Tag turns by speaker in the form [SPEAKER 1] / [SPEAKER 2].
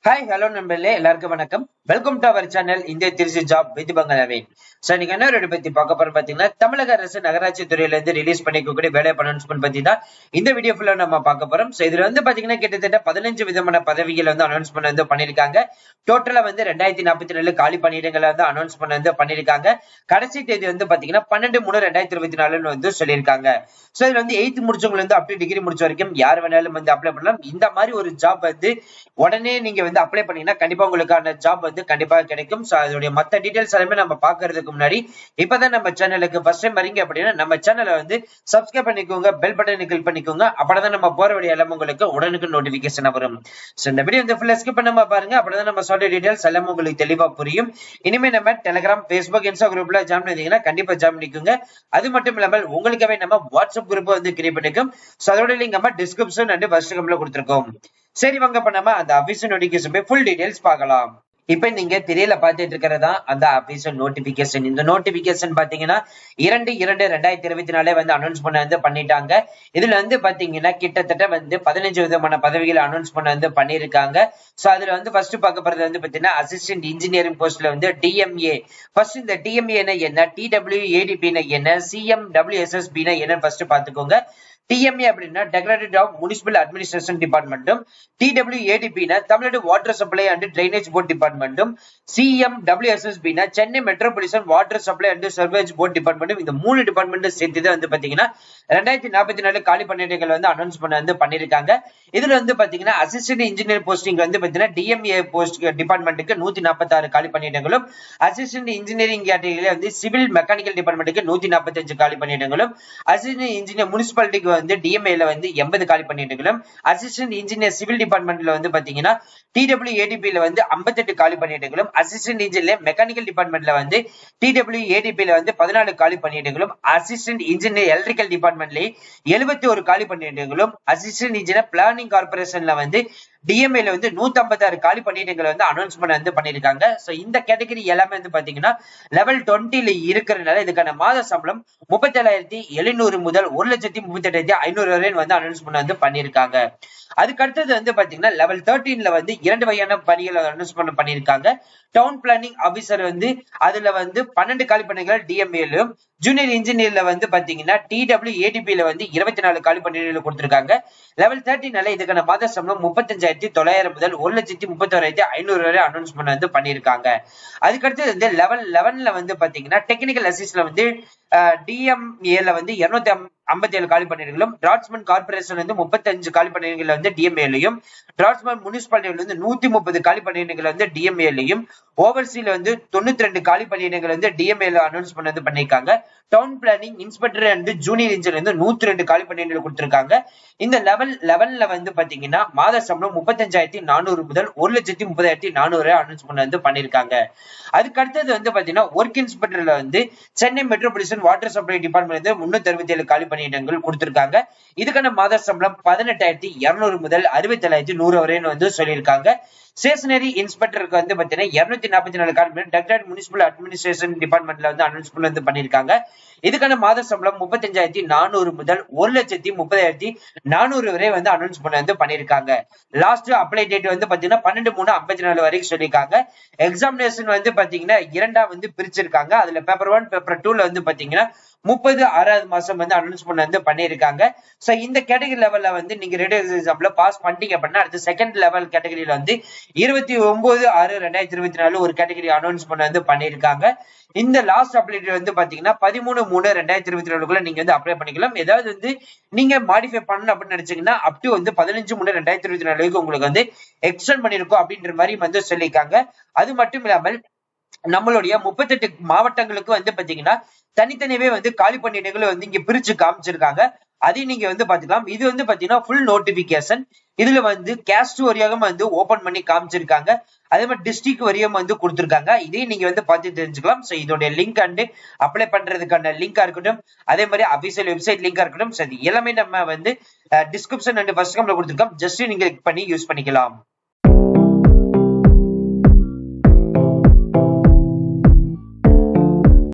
[SPEAKER 1] Hi hello நண்பர்களே, எல்லாருக்கும் வணக்கம். வெல்கம் டு அவர் சேனல் இந்திய திருச்சி ஜாப் வித் பங்களாவின். நீங்க என்ன ரெடி பத்தி பார்க்க போறோம் பாத்தீங்கன்னா, தமிழக அரசு நகராட்சி துறையில இருந்து ரிலீஸ் பண்ணிக்கக்கூடிய வேலை அனௌன்ஸ்மெண்ட் பத்தி தான் இந்த வீடியோ ஃபுல்லா நம்ம பார்க்க போறோம். இதுல வந்து பாத்தீங்கன்னா கிட்டத்தட்ட 15 விதமான பதவிகள் வந்து அனௌன்ஸ்மெண்ட் வந்து பண்ணிருக்காங்க. டோட்டலா வந்து 2044 காலி பணியிடங்களை வந்து அனௌன்ஸ்மெண்ட் வந்து பண்ணிருக்காங்க. கடைசி தேதி வந்து பாத்தீங்கன்னா 12/3/2024 வந்து சொல்லியிருக்காங்க. இதுல வந்து 8th முடிச்சவங்க வந்து அப் டு டிகிரி முடிச்ச வரைக்கும் யார் வேணாலும் வந்து அப்ளை பண்ணலாம். இந்த மாதிரி ஒரு ஜாப் வந்து உடனே நீங்க வந்து அப்ளை பண்ணீங்கன்னா கண்டிப்பா உங்களுக்கான ஜாப் வந்து கண்டிப்பா கிடைக்கும். அதோட மத்த டீடைல்ஸ் எல்லாமே நம்ம பாக்குறதுக்கு முன்னாடி இப்பதான் நம்ம சேனலுக்கு ஃபர்ஸ்ட் டைம் வரீங்க அப்படின்னா நம்ம சேனலை வந்து சப்ஸ்கிரைப் பண்ணிக்கோங்க, பெல் பட்டனை கிளிக் பண்ணிக்கோங்க. அப்பதான் நம்ம போற வழி எல்லாம் உங்களுக்கு உடனுக்கு நோட்டிபிகேஷன் வரும். இந்த வீடியோ வந்து ஃபுல்லா ஸ்கிப் பண்ணாம பாருங்க. அப்பதான் நம்ம சொல்ற டீடைல்ஸ் எல்லாம் உங்களுக்கு தெளிவா புரியும். இனிமே நம்ம டெலிகிராம், ஃபேஸ்புக், இன்ஸ்டா குரூப்ல ஜாயின் பண்ணீங்கன்னா கண்டிப்பா ஜாயின் பண்ணிக்கோங்க. அது மட்டும் இல்லாமல் உங்களுக்காகவே நம்ம வாட்ஸ்அப் குரூப் வந்து கிரியேட் பண்ணிக்கோம். அதோட லிங்க் நம்ம டிஸ்கிரிப்ஷன் அண்ட் ஃபர்ஸ்ட் கமெண்ட்ல கொடுத்திருக்கோம். சரி, வாங்க இப்ப நம்ம அந்த அபிஷியல் நோட்டிபிகேஷன் ஃபுல் டீடைல்ஸ் பார்க்கலாம். இப்ப நீங்க திரையில பார்த்துட்டு இருக்கிறதா அந்த அபிஷியல் நோட்டிபிகேஷன். இந்த நோட்டிபிகேஷன் பாத்தீங்கன்னா 2/2/2024 வந்து அனௌன்ஸ் வந்து பண்ணிட்டாங்க. இதுல வந்து பாத்தீங்கன்னா கிட்டத்தட்ட வந்து 15 விதமான பதவிகளை அனௌன்ஸ் வந்து பண்ணிருக்காங்க. அதுல வந்து ஃபர்ஸ்ட் பார்க்க போறது வந்து பாத்தீங்கன்னா அசிஸ்டன்ட் இன்ஜினியரிங் போஸ்ட்ல வந்து டிஎம்ஏ. ஃபர்ஸ்ட் இந்த டிஎம்ஏ என்ன, டிடபிள்யூஏடிபி என்ன, சிஎம்டபிள்யூஎஸ்எஸ்பி என்ன ஃபர்ஸ்ட் பாத்துக்கோங்க. டிஎம்ஏ அப்படின்னா டெக்ரேட்டட் ஆஃப் முனிசிபல் அட்மினிஸ்ட்ரேஷன் டிபார்ட்மெண்ட்டும், TWADB Tamil Nadu water supply and drainage board டிபார்ட்மெண்ட்டும், CMWSSB Chennai metropolitan water supply and sewerage board டிபார்ட்மெண்ட்டும், இந்த 3 டிபார்ட்மெண்ட் சேர்த்து வந்து பாத்தீங்கன்னா 2044 காலி பணியிடங்கள் வந்து அனௌன்ஸ் வந்து பண்ணிருக்காங்க. இதுல வந்து பாத்தீங்கன்னா அசிஸ்டன்ட் இன்ஜினியர் போஸ்டிங் வந்து பாத்தீங்கன்னா டிஎம்ஏ போஸ்ட் டிபார்ட்மெண்ட்டுக்கு 146 காலி பணியிடங்களும், அசிஸ்டன்ட் இன்ஜினியரிங் கேட்டகரியில வந்து சிவில் மெக்கானிக்கல் டிபார்ட்மெண்ட்டுக்கு 145 காலி பணியிடங்களும், அசிஸ்டன்ட் இன்ஜினியர் முனிசிபாலிட்டிக்கு வந்து டிஎம்ஏல வந்து 80 காலி பணியிடங்களும், அசிஸ்டன்ட் இன்ஜினியர் சிவில் டிபார்ட்மெண்ட்ல வந்து பாத்தீங்கன்னா டிடபிள்யூஏடிபில வந்து 58 காலி பணியிடங்களும், அசிஸ்டன்ட் இன்ஜினியர் மெக்கானிக்கல் டிபார்ட்மெண்ட்ல வந்து டிடபிள்யூஏடிபில வந்து 14 காலி பணியிடங்களும், அசிஸ்டன்ட் இன்ஜினியர் எலக்ட்ரிக்கல் டிபார்ட்மெண்ட்ல 71 காலி பணியிடங்களும், அசிஸ்டன்ட் இன்ஜினியர் பிளானிங் கார்பரேஷன்ல வந்து டிஎம்ஏல வந்து 156 காலி பணியிடங்களை வந்து அனௌன்ஸ்மெண்ட் வந்து பண்ணிருக்காங்க. இந்த கேட்டகரி எல்லாமே வந்து பாத்தீங்கன்னா லெவல் 20ல இருக்கிறதுனால இதுக்கான மாத சம்பளம் 37,700 முதல் 1,38,500 வரை வந்து அனௌன்ஸ்மெண்ட் வந்து பண்ணிருக்காங்க. அதுக்கு அடுத்தது வந்து பாத்தீங்கன்னா லெவல் 13ல வந்து 2 வகையான பணிகளை அனௌன்ஸ்மெண்ட் பண்ணிருக்காங்க. டவுன் பிளானிங் ஆபீசர் வந்து அதுல வந்து 12 காலி பணிகள் டிஎம்ஏலும், ஜூனியர் இன்ஜினியர்ல வந்து பாத்தீங்கன்னா டிடபிள்யூஏடிபில வந்து 24 காலி பணிகள் கொடுத்திருக்காங்க. லெவல் 13னால இதுக்கான மாத சம்பளம் 35,900 முதல் 1,31,500 வரை அனௌன்ஸ்மெண்ட் வந்து பண்ணிருக்காங்க. அதுக்கடுத்து வந்து லெவல் 11ல வந்து பாத்தீங்கன்னா டெக்னிக்கல் அசிஸ்ட்ல வந்து டிஎம்ஏல வந்து 257 காலி பணியிடங்களும், டிராட்ஸ்மேன் கார்பரேஷன் வந்து 35 காலி பணியிடங்கள் வந்து டிஎம்ஏலையும், டிராட்ஸ்மேன் முனிசிபாலிட்டி வந்து 130 காலி பணியிடங்கள் வந்து டிஎம்ஏலையும், ஓவர்சீல வந்து 92 காலி பணியிடங்கள் வந்து டிஎம்ஏல அனௌன்ஸ்மெண்ட் வந்து பண்ணிருக்காங்க. Down planning inspector and junior engineer வந்து 102 காலி பணியிடங்கள் கொடுத்திருக்காங்க. இந்த லெவல் 11ல வந்து பாத்தீங்கன்னா மாத சம்பளம் 35,400 முதல் 1,30,400 அனௌன்ஸ்மெண்ட் வந்து பண்ணிருக்காங்க. அதுக்கு அடுத்தது வந்து பாத்தீங்கன்னா ஒர்க் இன்ஸ்பெக்டர்ல வந்து Chennai metropolitan water supply department வந்து 367 காலி பணியிடங்கள் கொடுத்திருக்காங்க. இதுக்கான மாத சம்பளம் 18,200 முதல் 67,100 வரை வந்து சொல்லியிருக்காங்க. ஸ்டேஷனரி இன்ஸ்பெக்டருக்கு வந்து பாத்தீங்கன்னா 244 காலி பணியிடம் முனிசிபல் அட்மினிஸ்ட்ரேஷன் டிபார்ட்மெண்ட்ல வந்து அனௌன்ஸ்மெண்ட் வந்து பண்ணிருக்காங்க. இதுக்கான மாத சம்பளம் 35,400 முதல் 1,30,400 வரை வந்து அனௌன்ஸ்மெண்ட் வந்து பண்ணிருக்காங்க. லாஸ்ட் அப்ளை டேட் வந்து பாத்தீங்கன்னா 12/3/54 வரைக்கும் சொல்லியிருக்காங்க. எக்ஸாமினேஷன் வந்து பாத்தீங்கன்னா 2ஆ வந்து பிரிச்சிருக்காங்க. அதுல பேப்பர் 1, பேப்பர் 2ல வந்து பாத்தீங்கன்னா 30/6வது மாசம் வந்து அனௌன்ஸ்மெண்ட் வந்து பண்ணிருக்காங்க. இந்த கேட்டகரி லெவல்ல வந்து நீங்க ரேடியோ எக்ஸாம்ல பாஸ் பண்ணிட்டீங்க அப்படின்னா அடுத்து செகண்ட் லெவல் கேட்டகரியில வந்து 29/6/2024 ஒரு கேட்டகரி அனௌன்ஸ்மெண்ட் வந்து பண்ணிருக்காங்க. இந்த லாஸ்ட் அப்ளை வந்து பாத்தீங்கன்னா 13/3/2024 நீங்க வந்து அப்ளை பண்ணிக்கலாம். ஏதாவது வந்து நீங்க மாடிஃபை பண்ணணும் அப்படின்னு நினைச்சீங்கன்னா அப் டு வந்து 15/3/2024 உங்களுக்கு வந்து எக்ஸ்டெண்ட் பண்ணிருக்கோம் அப்படின்ற மாதிரி வந்து சொல்லியிருக்காங்க. அது மட்டும் இல்லாமல் நம்மளுடைய 38 மாவட்டங்களுக்கு வந்து பாத்தீங்கன்னா தனித்தனியவே வந்து காலி பணியிடங்களை வந்து இங்க பிரிச்சு காமிச்சிருக்காங்க. அதையும் நீங்க வந்து பாத்துக்கலாம். இது வந்து பாத்தீங்கன்னா ஃபுல் நோட்டிபிகேஷன். இதுல வந்து கேஸ்ட் வரியாக வந்து ஓபன் பண்ணி காமிச்சிருக்காங்க. அதே மாதிரி டிஸ்ட்ரிக்ட் வரியம் வந்து கொடுத்திருக்காங்க. இதையும் நீங்க வந்து பார்த்து தெரிஞ்சுக்கலாம். இதோட லிங்க் அண்ட் அப்ளை பண்றதுக்கான லிங்கா இருக்கட்டும், அதே மாதிரி அபிஷியல் வெப்சைட் லிங்கா இருக்கட்டும், எல்லாமே நம்ம வந்து டிஸ்கிரிப்ஷன் அண்ட் ஃபர்ஸ்ட் கமெண்ட்ல கொடுத்திருக்கோம். ஜஸ்ட் நீங்க கிளிக் பண்ணி யூஸ் பண்ணிக்கலாம்.